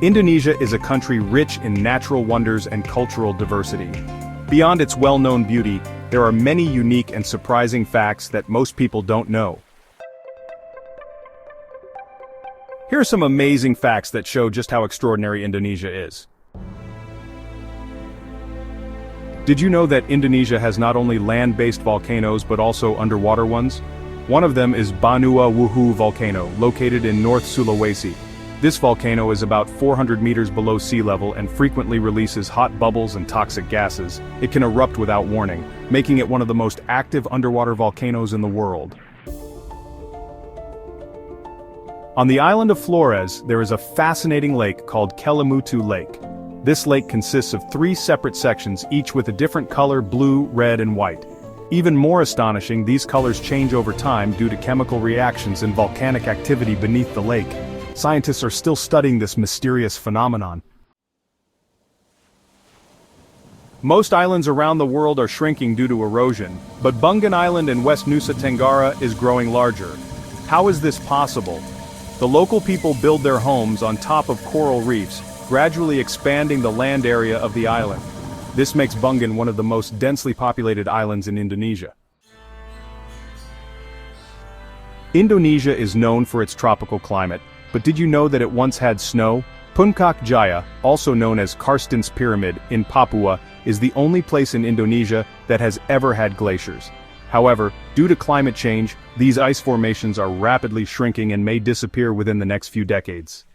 Indonesia is a country rich in natural wonders and cultural diversity. Beyond its well-known beauty, there are many unique and surprising facts that most people don't know. Here are some amazing facts that show just how extraordinary Indonesia is. Did you know that Indonesia has not only land-based volcanoes but also underwater ones? One of them is Banua Wuhu volcano, located in North Sulawesi. This volcano is about 400 meters below sea level and frequently releases hot bubbles and toxic gases. It can erupt without warning, making it one of the most active underwater volcanoes in the world. On the island of Flores, there is a fascinating lake called Kelimutu Lake. This lake consists of 3 separate sections, each with a different color: blue, red, and white. Even more astonishing, these colors change over time due to chemical reactions and volcanic activity beneath the lake. Scientists are still studying this mysterious phenomenon. Most islands around the world are shrinking due to erosion, but Bungan Island in West Nusa Tenggara is growing larger. How is this possible? The local people build their homes on top of coral reefs, gradually expanding the land area of the island. This makes Bungan one of the most densely populated islands in Indonesia. Indonesia is known for its tropical climate, but did you know that it once had snow? Puncak Jaya, also known as Karstens Pyramid, in Papua, is the only place in Indonesia that has ever had glaciers. However, due to climate change, these ice formations are rapidly shrinking and may disappear within the next few decades.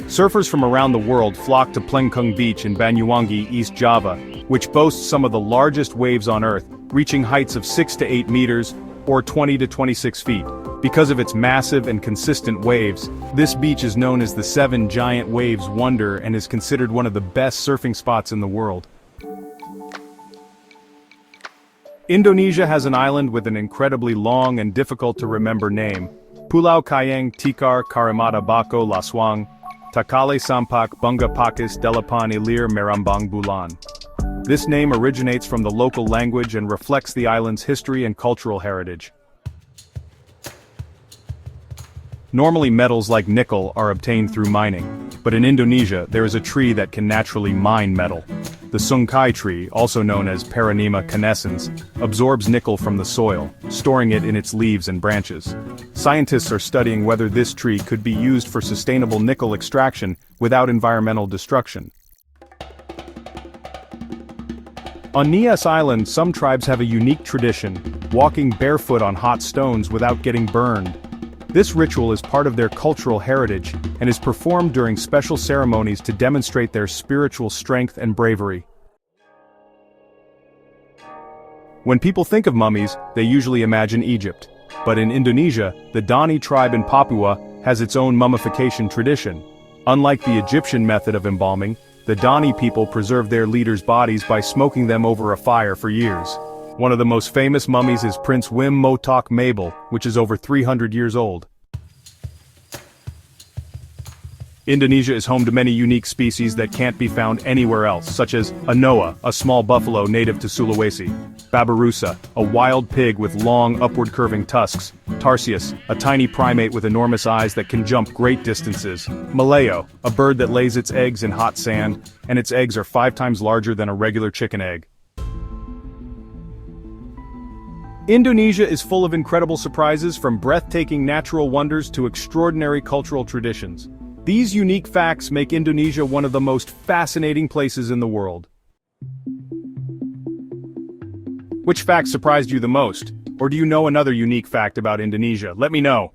Surfers from around the world flock to Plengkung Beach in Banyuwangi, East Java, which boasts some of the largest waves on Earth, reaching heights of 6 to 8 meters, or 20 to 26 feet. Because of its massive and consistent waves, this beach is known as the 7 Giant Waves Wonder and is considered one of the best surfing spots in the world. Indonesia has an island with an incredibly long and difficult to remember name: Pulau Kayang Tikar Karimata Bako Laswang, Takale Sampak Bunga Pakis Delapan Ilir Merambang Bulan. This name originates from the local language and reflects the island's history and cultural heritage. Normally metals like nickel are obtained through mining, but in Indonesia there is a tree that can naturally mine metal. The sungkai tree, also known as Paranema canescens, absorbs nickel from the soil, storing it in its leaves and branches. Scientists are studying whether this tree could be used for sustainable nickel extraction without environmental destruction. On Nias Island, some tribes have a unique tradition: walking barefoot on hot stones without getting burned. This ritual is part of their cultural heritage, and is performed during special ceremonies to demonstrate their spiritual strength and bravery. When people think of mummies, they usually imagine Egypt. But in Indonesia, the Dani tribe in Papua has its own mummification tradition. Unlike the Egyptian method of embalming, the Dani people preserve their leaders' bodies by smoking them over a fire for years. One of the most famous mummies is Prince Wim Motok Mabel, which is over 300 years old. Indonesia is home to many unique species that can't be found anywhere else, such as Anoa, a small buffalo native to Sulawesi; Babirusa, a wild pig with long, upward-curving tusks; Tarsius, a tiny primate with enormous eyes that can jump great distances; Malayo, a bird that lays its eggs in hot sand, and its eggs are 5 times larger than a regular chicken egg. Indonesia is full of incredible surprises, from breathtaking natural wonders to extraordinary cultural traditions. These unique facts make Indonesia one of the most fascinating places in the world. Which fact surprised you the most? Or do you know another unique fact about Indonesia? Let me know.